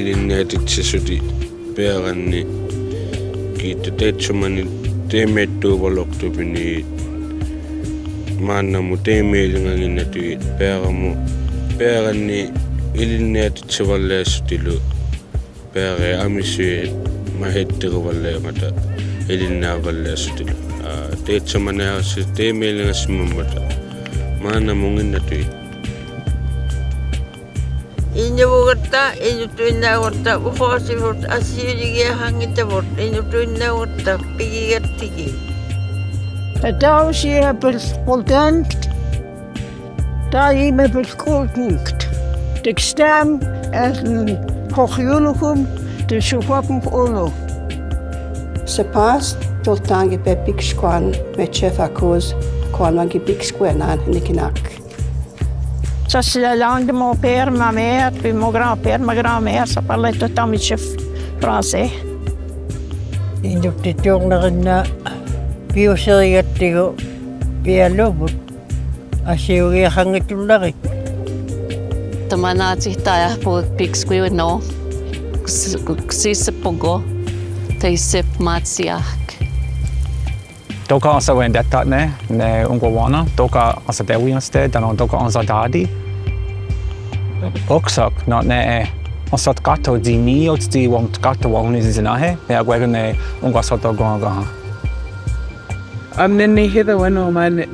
ilinnaatitsisuti pearanni kiitta teetsumani teemeettuuvorlortupini maannamu teemeelinganginnatuit pearanni ilinnaatitsivarlaasutilu peare amisue mahettiruvalleemata ilinnaavallaasutilu teetsamanaarsi teemeelingassimammata maannamunginnatuit Inuvugatta inutuinnaagorta uqoosivut asiuligiahangitavut inutuinnaagorta pigigattigi Tausia bespoldant Taime beskoltnikt Dikstam en hochjulugum de shuwapum olo Se pas toltangi pe big squan me chef akos kwanwangi big squanan nikinak Ça, c'est la langue de mon père, ma mère, puis mon grand-père, ma grand-mère. Ça parlait tout le temps mes chefs français. Induptitjornerina piuserigattigu pialuvut asiugiahangitullari. Tamanaatihtaja puhut pikskuivat no. Sissepogo teissep maatsiahk. Toka on sa vendetta ne ungowana, toka on sa dewianste, dan on toka on sa dadi. Oksak, no ne on sot kato di niot di want kato woni zinahe, ne agwega ne ungo soto gonga. Amneni hither wano man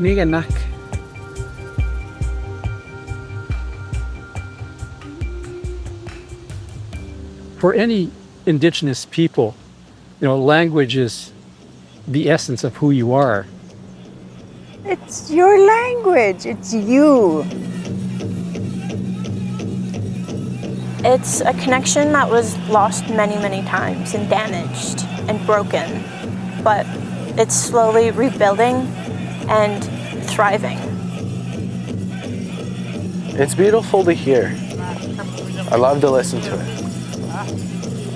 niganak. For any indigenous people, language is the essence of who you are. It's your language, it's you. It's a connection that was lost many, many times and damaged and broken, but it's slowly rebuilding and thriving. It's beautiful to hear. I love to listen to it.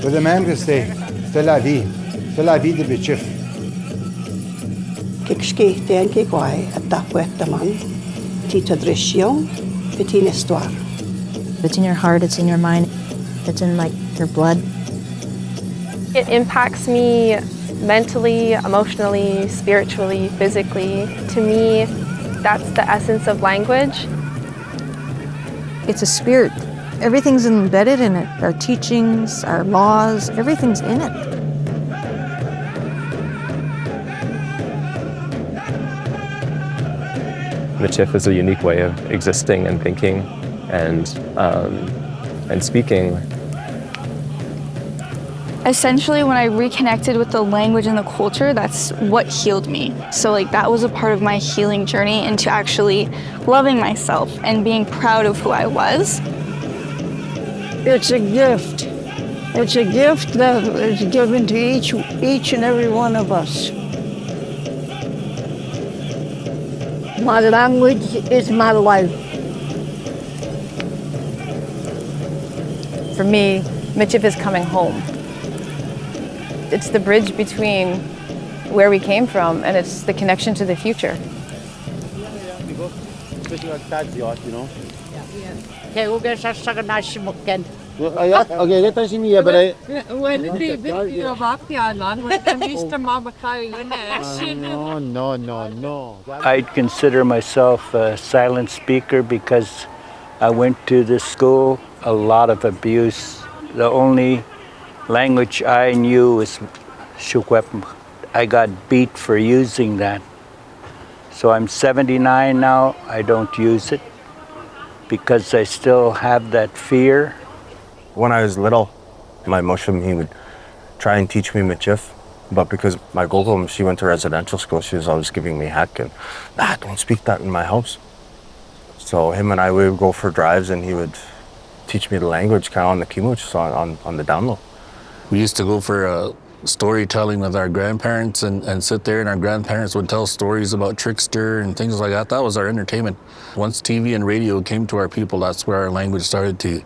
With a man could say, c'est la vie de Bichif. Kikski tenki kwai atapwetaman ti tradition petit histoire. It's in your heart, it's in your mind, it's in your blood. It impacts me mentally, emotionally, spiritually, physically. To me, that's the essence of language. It's a spirit. Everything's embedded in it. Our teachings, our laws, everything's in it. Michif is a unique way of existing and thinking and speaking. Essentially, when I reconnected with the language and the culture, that's what healed me. So that was a part of my healing journey into actually loving myself and being proud of who I was. It's a gift. It's a gift that is given to each and every one of us. My language is my life. For me, Michif is coming home. It's the bridge between where we came from and it's the connection to the future. No. I'd consider myself a silent speaker because I went to this school, a lot of abuse. The only language I knew was Shukwep. I got beat for using that. So I'm 79 now, I don't use it because I still have that fear. When I was little, my mushroom, he would try and teach me Michif, but because my gogum, she went to residential school, she was always giving me heck and, don't speak that in my house. So him and I, we would go for drives and he would teach me the language kind of on the kimuch, so on the down low. We used to go for storytelling with our grandparents and sit there and our grandparents would tell stories about Trickster and things like that. That was our entertainment. Once TV and radio came to our people, that's where our language started to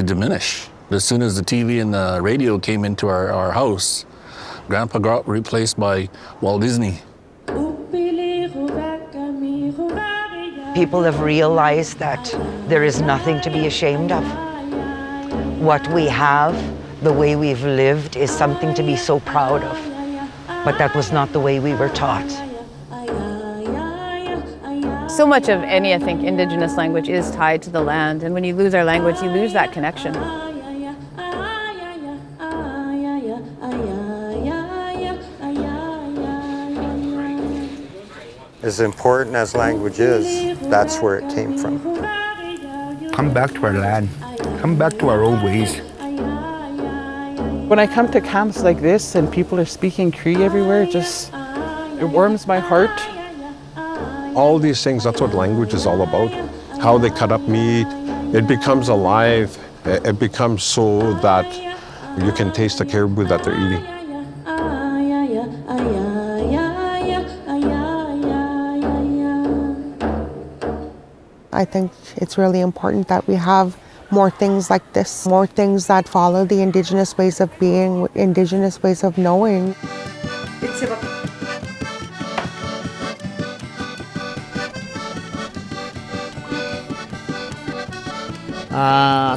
diminish. As soon as the TV and the radio came into our house, Grandpa got replaced by Walt Disney. People have realized that there is nothing to be ashamed of. what we have, the way we've lived, is something to be so proud of. But that was not the way we were taught. So much of any, I think, Indigenous language is tied to the land. And when you lose our language, you lose that connection. As important as language is, that's where it came from. Come back to our land. Come back to our old ways. When I come to camps like this and people are speaking Cree everywhere, it warms my heart. All these things, that's what language is all about. How they cut up meat, it becomes alive. It becomes so that you can taste the caribou that they're eating. I think it's really important that we have more things like this, more things that follow the Indigenous ways of being, Indigenous ways of knowing.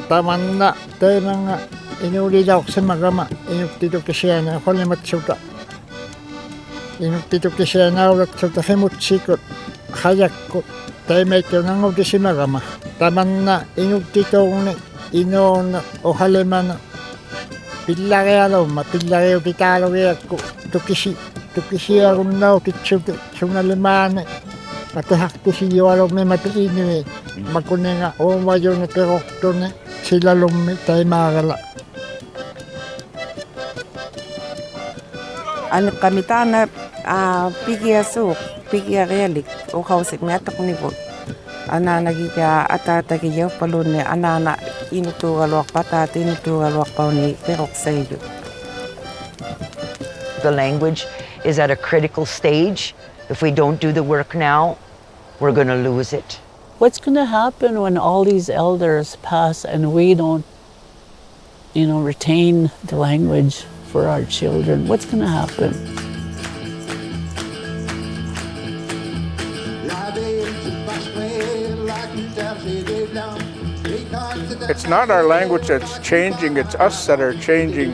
Tamanna, Taimanga, Inulidaw sa Magama, Inuktido Kisiana, Holimatsuta. Inuktido Kisiana, Raksuta Femutsikot, Hayakot, Taimeko Nango si Magama. Tamanna, Inuktido Inon, Ohalemana, Pillarealo, Pillareo Titalo, Tukisia Runau, Titsuta, Sunalemane, Matahaktusiyo me Matini. Makunenga o mayo na kerokton sila lumi tay magala. Ano kami tana pigiasu pigiarelik o kausik metak ni bot. Ana nagiya atata giyo palune anana inutugalwak patati inutugalwak pauni perok sayo. The language is at a critical stage. If we don't do the work now, we're going to lose it. What's going to happen when all these elders pass and we don't, retain the language for our children? What's going to happen? It's not our language that's changing, it's us that are changing.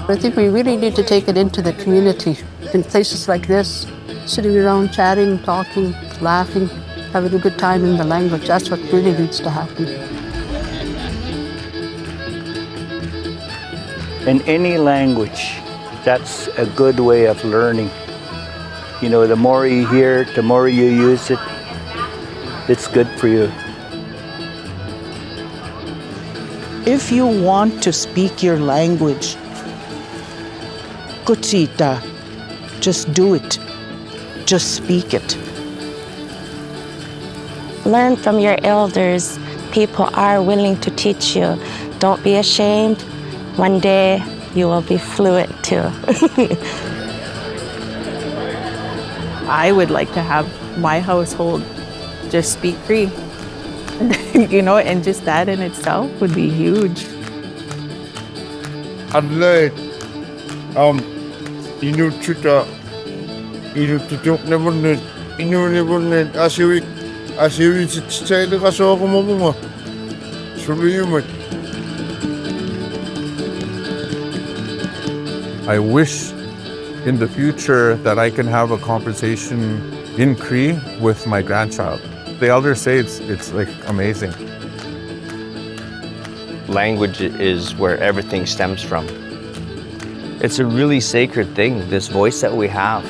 I think we really need to take it into the community, in places like this. Sitting around chatting, talking, laughing, having a good time in the language. That's what really needs to happen. In any language, that's a good way of learning. The more you hear it, the more you use it, it's good for you. If you want to speak your language, kutsita, just do it. Just speak it. Learn from your elders. People are willing to teach you. Don't be ashamed. One day you will be fluent too. I would like to have my household just speak Cree. And just that in itself would be huge. Adelaide, Inututa, Inututuk Nevernet, Inunevernet, Asiwik, Stay the Casoko. I wish in the future that I can have a conversation in Cree with my grandchild. The elders say it's like amazing. Language is where everything stems from. It's a really sacred thing, this voice that we have.